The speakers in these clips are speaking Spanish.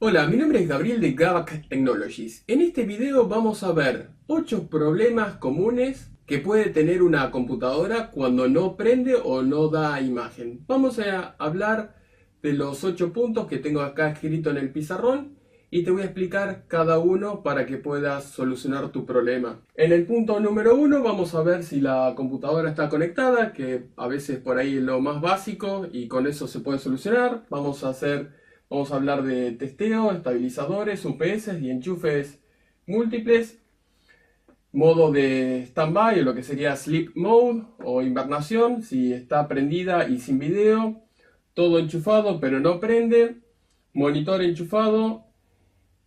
Hola, mi nombre es Gabriel de Gavac Technologies. En este video vamos a ver 8 problemas comunes que puede tener una computadora cuando no prende o no da imagen. Vamos a hablar de los 8 puntos que tengo acá escrito en el pizarrón y te voy a explicar cada uno para que puedas solucionar tu problema. En el punto número 1 vamos a ver si la computadora está conectada, que a veces por ahí es lo más básico y con eso se puede solucionar. Vamos a hablar de testeo, estabilizadores, UPS y enchufes múltiples, modo de standby o lo que sería sleep mode o invernación, si está prendida y sin video, todo enchufado pero no prende, monitor enchufado,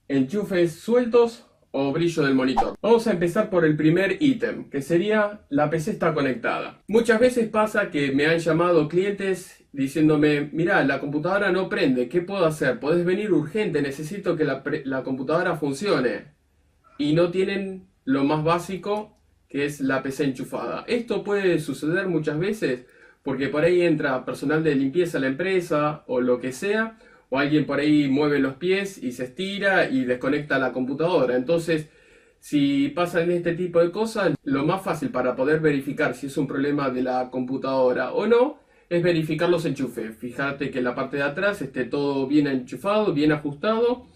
enchufes sueltos o brillo del monitor. Vamos a empezar por el primer ítem, que sería la PC está conectada. Muchas veces pasa que me han llamado clientes diciéndome, mira, la computadora no prende, ¿qué puedo hacer? ¿Podés venir urgente? Necesito que la computadora funcione. Y no tienen lo más básico, que es la PC enchufada. Esto puede suceder muchas veces porque por ahí entra personal de limpieza a la empresa o lo que sea, o alguien por ahí mueve los pies y se estira y desconecta la computadora. Entonces, si pasan este tipo de cosas, lo más fácil para poder verificar si es un problema de la computadora o no, es verificar los enchufes. Fíjate que en la parte de atrás esté todo bien enchufado, bien ajustado,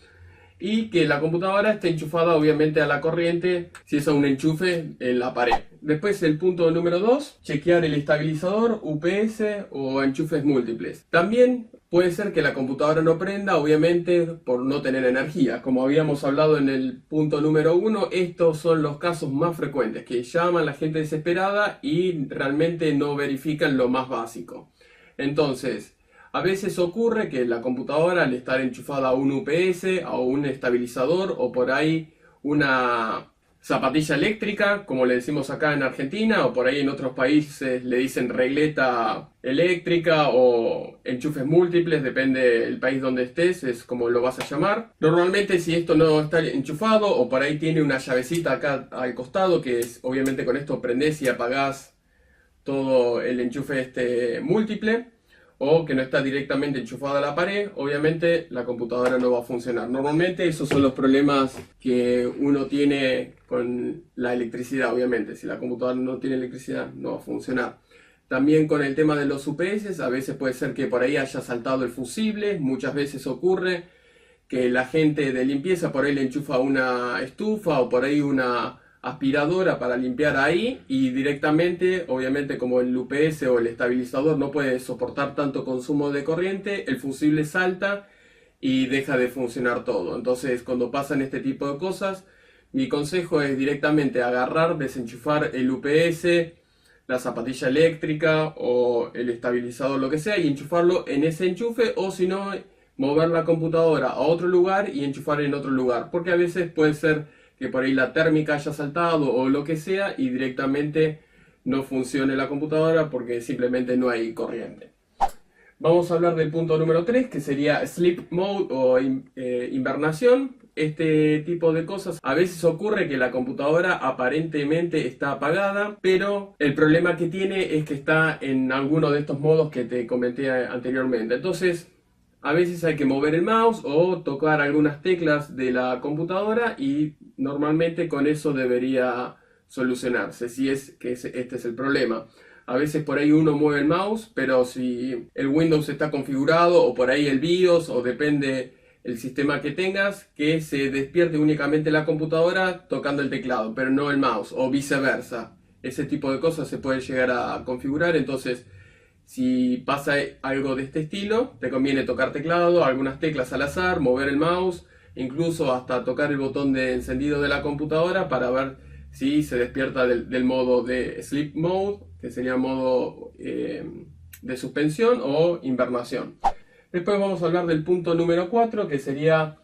y que la computadora esté enchufada obviamente a la corriente, si es a un enchufe en la pared. Después el punto número 2, chequear el estabilizador, UPS o enchufes múltiples. También puede ser que la computadora no prenda, obviamente por no tener energía. Como habíamos hablado en el punto número 1, estos son los casos más frecuentes, que llaman a la gente desesperada y realmente no verifican lo más básico. Entonces, a veces ocurre que la computadora, al estar enchufada a un UPS, a un estabilizador o por ahí una zapatilla eléctrica, como le decimos acá en Argentina, o por ahí en otros países le dicen regleta eléctrica o enchufes múltiples, depende del país donde estés, es como lo vas a llamar. Normalmente si esto no está enchufado o por ahí tiene una llavecita acá al costado, que es obviamente con esto prendés y apagás todo el enchufe múltiple, o que no está directamente enchufada a la pared, obviamente la computadora no va a funcionar. Normalmente esos son los problemas que uno tiene con la electricidad, obviamente. Si la computadora no tiene electricidad, no va a funcionar. También con el tema de los UPS, a veces puede ser que por ahí haya saltado el fusible, muchas veces ocurre que la gente de limpieza por ahí le enchufa una estufa o por ahí una aspiradora para limpiar ahí y directamente, obviamente como el UPS o el estabilizador no puede soportar tanto consumo de corriente, el fusible salta y deja de funcionar todo. Entonces cuando pasan este tipo de cosas, mi consejo es directamente agarrar, desenchufar el UPS, la zapatilla eléctrica o el estabilizador, lo que sea, y enchufarlo en ese enchufe, o si no, mover la computadora a otro lugar y enchufar en otro lugar, porque a veces puede ser que por ahí la térmica haya saltado o lo que sea y directamente no funcione la computadora porque simplemente no hay corriente. Vamos a hablar del punto número 3, que sería Sleep Mode o invernación. Este tipo de cosas, a veces ocurre que la computadora aparentemente está apagada, pero el problema que tiene es que está en alguno de estos modos que te comenté anteriormente. Entonces, a veces hay que mover el mouse o tocar algunas teclas de la computadora y normalmente con eso debería solucionarse, si es que este es el problema. A veces por ahí uno mueve el mouse, pero si el Windows está configurado o por ahí el BIOS o depende el sistema que tengas, que se despierte únicamente la computadora tocando el teclado, pero no el mouse o viceversa. Ese tipo de cosas se puede llegar a configurar, entonces si pasa algo de este estilo, te conviene tocar teclado, algunas teclas al azar, mover el mouse, incluso hasta tocar el botón de encendido de la computadora para ver si se despierta del modo de sleep mode, que sería modo de suspensión o invernación. Después vamos a hablar del punto número 4, que sería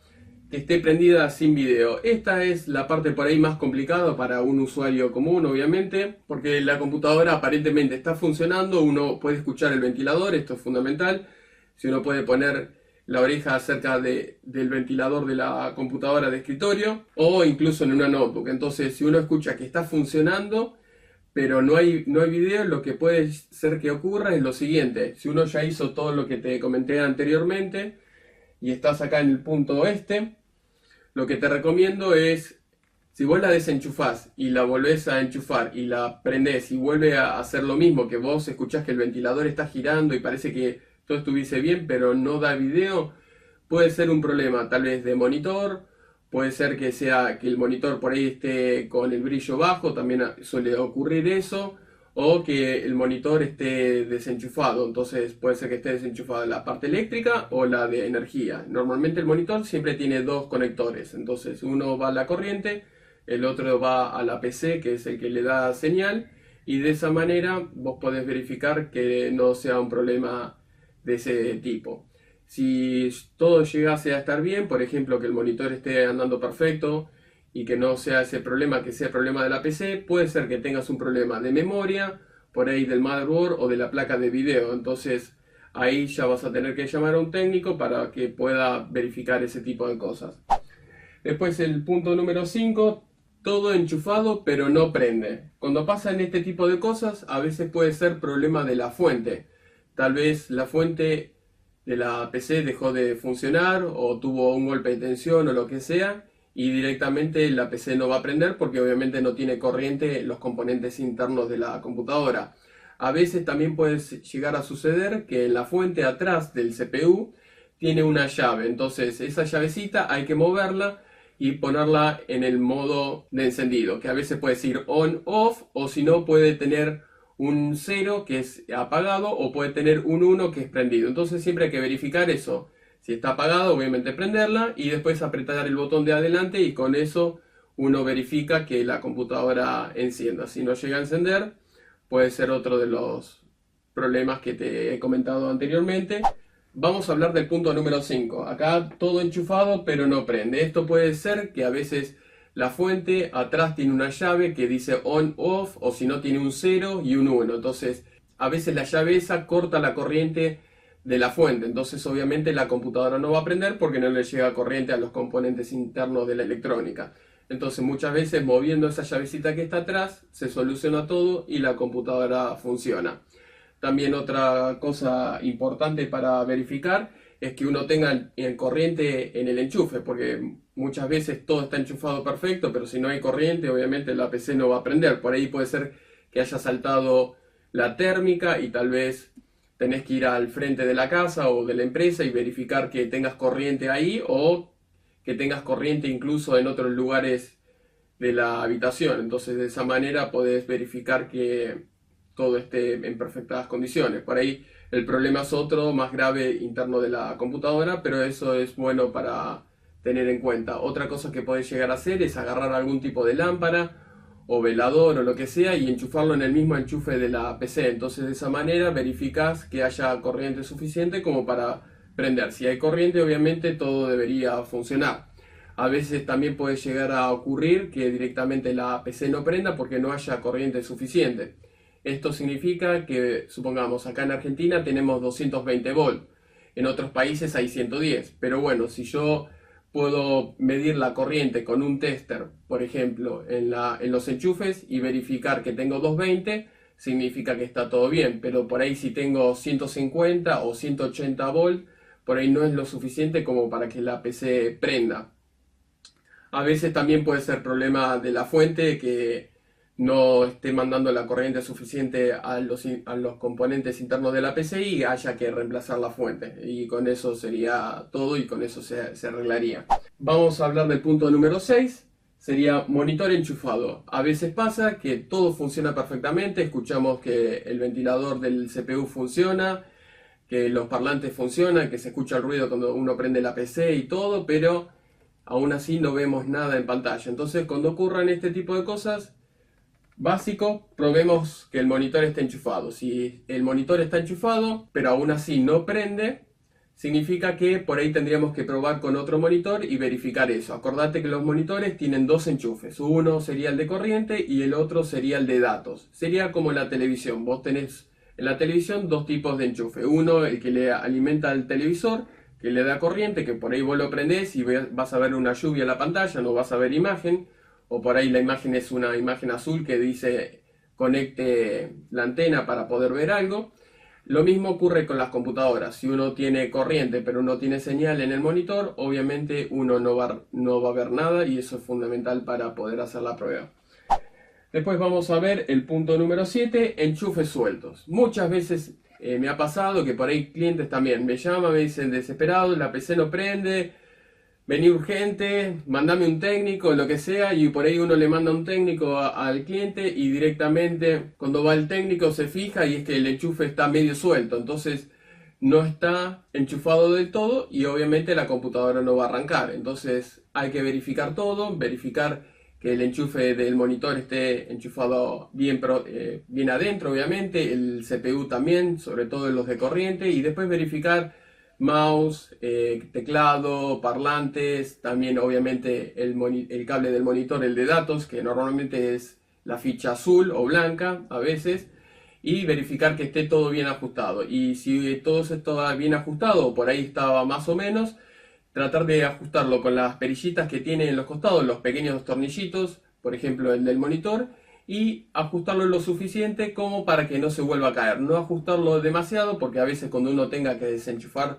que esté prendida sin video. Esta es la parte por ahí más complicada para un usuario común, obviamente, porque la computadora aparentemente está funcionando, uno puede escuchar el ventilador, esto es fundamental. Si uno puede poner la oreja cerca del ventilador de la computadora de escritorio o incluso en una notebook. Entonces, si uno escucha que está funcionando, pero no hay video, lo que puede ser que ocurra es lo siguiente. Si uno ya hizo todo lo que te comenté anteriormente, y estás acá en el punto este, lo que te recomiendo es, si vos la desenchufás y la volvés a enchufar y la prendés y vuelve a hacer lo mismo, que vos escuchás que el ventilador está girando y parece que todo estuviese bien, pero no da video, puede ser un problema tal vez de monitor, puede ser que sea que el monitor por ahí esté con el brillo bajo, también suele ocurrir eso, o que el monitor esté desenchufado, entonces puede ser que esté desenchufada la parte eléctrica o la de energía. Normalmente el monitor siempre tiene dos conectores, entonces uno va a la corriente, el otro va a la PC, que es el que le da señal, y de esa manera vos podés verificar que no sea un problema de ese tipo. Si todo llegase a estar bien, por ejemplo que el monitor esté andando perfecto y que no sea ese problema, que sea problema de la PC, puede ser que tengas un problema de memoria, por ahí del motherboard o de la placa de video. Entonces ahí ya vas a tener que llamar a un técnico para que pueda verificar ese tipo de cosas. Después el punto número 5, todo enchufado pero no prende. Cuando pasan este tipo de cosas, a veces puede ser problema de la fuente. Tal vez la fuente de la PC dejó de funcionar o tuvo un golpe de tensión o lo que sea, y directamente la PC no va a prender porque obviamente no tiene corriente los componentes internos de la computadora. A veces también puede llegar a suceder que en la fuente atrás del CPU tiene una llave, entonces esa llavecita hay que moverla y ponerla en el modo de encendido, que a veces puede decir on, off, o si no puede tener un 0 que es apagado o puede tener un 1 que es prendido. Entonces siempre hay que verificar eso. Si está apagado, obviamente prenderla y después apretar el botón de adelante y con eso uno verifica que la computadora encienda. Si no llega a encender, puede ser otro de los problemas que te he comentado anteriormente. Vamos a hablar del punto número 5. Acá todo enchufado pero no prende. Esto puede ser que a veces la fuente atrás tiene una llave que dice on, off, o si no tiene un 0 y un 1. Entonces a veces la llave esa corta la corriente de la fuente. Entonces obviamente la computadora no va a prender porque no le llega corriente a los componentes internos de la electrónica. Entonces muchas veces moviendo esa llavecita que está atrás se soluciona todo y la computadora funciona. También otra cosa importante para verificar es que uno tenga corriente en el enchufe, porque muchas veces todo está enchufado perfecto, pero si no hay corriente, obviamente la PC no va a prender. Por ahí puede ser que haya saltado la térmica y tal vez tenés que ir al frente de la casa o de la empresa y verificar que tengas corriente ahí o que tengas corriente incluso en otros lugares de la habitación. Entonces de esa manera podés verificar que todo esté en perfectas condiciones. Por ahí el problema es otro, más grave, interno de la computadora, pero eso es bueno para tener en cuenta. Otra cosa que podés llegar a hacer es agarrar algún tipo de lámpara o velador o lo que sea y enchufarlo en el mismo enchufe de la PC. Entonces de esa manera verificas que haya corriente suficiente como para prender. Si hay corriente, obviamente todo debería funcionar. A veces también puede llegar a ocurrir que directamente la PC no prenda porque no haya corriente suficiente. Esto significa que, supongamos, acá en Argentina tenemos 220 volts, en otros países hay 110, pero bueno, si yo puedo medir la corriente con un tester, por ejemplo, en los enchufes y verificar que tengo 220, significa que está todo bien, pero por ahí si tengo 150 o 180 volts, por ahí no es lo suficiente como para que la PC prenda. A veces también puede ser problema de la fuente que no esté mandando la corriente suficiente a los componentes internos de la PC y haya que reemplazar la fuente. Y con eso sería todo y con eso se arreglaría. Vamos a hablar del punto número 6. Sería monitor enchufado. A veces pasa que todo funciona perfectamente. Escuchamos que el ventilador del CPU funciona, que los parlantes funcionan, que se escucha el ruido cuando uno prende la PC y todo, pero aún así no vemos nada en pantalla. Entonces cuando ocurran este tipo de cosas, básico, probemos que el monitor esté enchufado. Si el monitor está enchufado, pero aún así no prende, significa que por ahí tendríamos que probar con otro monitor y verificar eso. Acordate que los monitores tienen dos enchufes. Uno sería el de corriente y el otro sería el de datos. Sería como la televisión. Vos tenés en la televisión dos tipos de enchufe. Uno, el que le alimenta al televisor, que le da corriente, que por ahí vos lo prendés y vas a ver una lluvia en la pantalla, no vas a ver imagen. O por ahí la imagen es una imagen azul que dice conecte la antena para poder ver algo. Lo mismo ocurre con las computadoras. Si uno tiene corriente pero no tiene señal en el monitor, obviamente uno no va a ver nada, y eso es fundamental para poder hacer la prueba. Después vamos a ver el punto número 7, enchufes sueltos. Muchas veces me ha pasado que por ahí clientes también me llaman, me dicen desesperado, la PC no prende, vení urgente, mandame un técnico, lo que sea, y por ahí uno le manda un técnico al cliente y directamente cuando va el técnico se fija y es que el enchufe está medio suelto, entonces no está enchufado del todo y obviamente la computadora no va a arrancar. Entonces hay que verificar todo, verificar que el enchufe del monitor esté enchufado bien, bien adentro, obviamente, el CPU también, sobre todo en los de corriente, y después verificar mouse, teclado, parlantes, también obviamente el cable del monitor, el de datos, que normalmente es la ficha azul o blanca a veces, y verificar que esté todo bien ajustado. Y si todo está bien ajustado, o por ahí estaba más o menos, tratar de ajustarlo con las perillitas que tiene en los costados, los pequeños tornillitos, por ejemplo el del monitor, y ajustarlo lo suficiente como para que no se vuelva a caer. No ajustarlo demasiado, porque a veces cuando uno tenga que desenchufar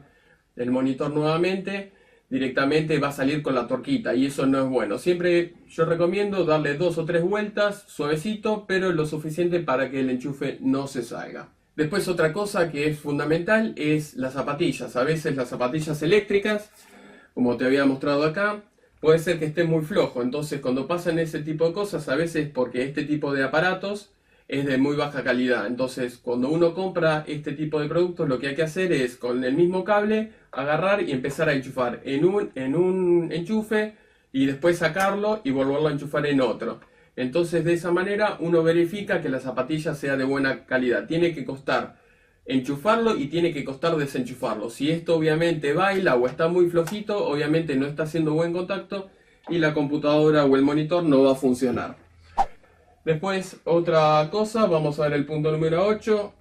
el monitor nuevamente, directamente va a salir con la torquita y eso no es bueno. Siempre yo recomiendo darle 2 o 3 vueltas suavecito, pero lo suficiente para que el enchufe no se salga. Después otra cosa que es fundamental es las zapatillas. A veces las zapatillas eléctricas, como te había mostrado acá, puede ser que esté muy flojo. Entonces cuando pasan ese tipo de cosas, a veces porque este tipo de aparatos es de muy baja calidad. Entonces cuando uno compra este tipo de productos, lo que hay que hacer es con el mismo cable agarrar y empezar a enchufar en un enchufe y después sacarlo y volverlo a enchufar en otro. Entonces de esa manera uno verifica que la zapatilla sea de buena calidad. Tiene que costar enchufarlo y tiene que costar desenchufarlo. Si esto obviamente baila o está muy flojito, obviamente no está haciendo buen contacto y la computadora o el monitor no va a funcionar. Después otra cosa, vamos a ver el punto número 8,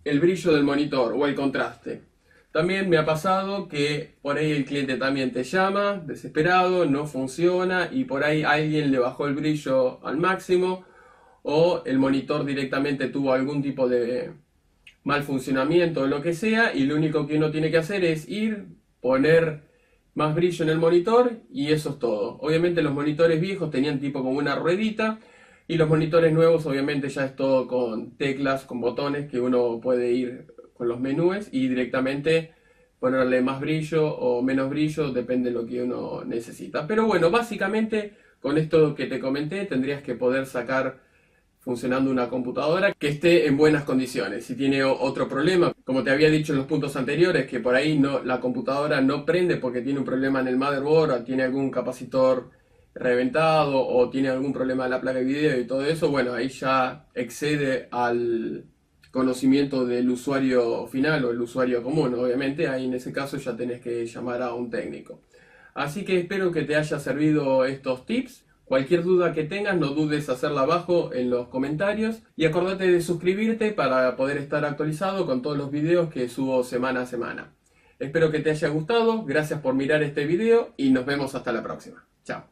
el brillo del monitor o el contraste. También me ha pasado que por ahí el cliente también te llama desesperado, no funciona y por ahí alguien le bajó el brillo al máximo o el monitor directamente tuvo algún tipo de mal funcionamiento o lo que sea, y lo único que uno tiene que hacer es ir, poner más brillo en el monitor y eso es todo. Obviamente los monitores viejos tenían tipo como una ruedita y los monitores nuevos obviamente ya es todo con teclas, con botones que uno puede ir con los menús y directamente ponerle más brillo o menos brillo, depende de lo que uno necesita. Pero bueno, básicamente con esto que te comenté tendrías que poder sacar funcionando una computadora que esté en buenas condiciones. Si tiene otro problema, como te había dicho en los puntos anteriores, que por ahí la computadora no prende porque tiene un problema en el motherboard, o tiene algún capacitor reventado, o tiene algún problema de la placa de video y todo eso, bueno, ahí ya excede al conocimiento del usuario final o el usuario común, obviamente, ahí en ese caso ya tenés que llamar a un técnico. Así que espero que te haya servido estos tips. Cualquier duda que tengas, no dudes hacerla abajo en los comentarios y acordate de suscribirte para poder estar actualizado con todos los videos que subo semana a semana. Espero que te haya gustado, gracias por mirar este video y nos vemos hasta la próxima. Chao.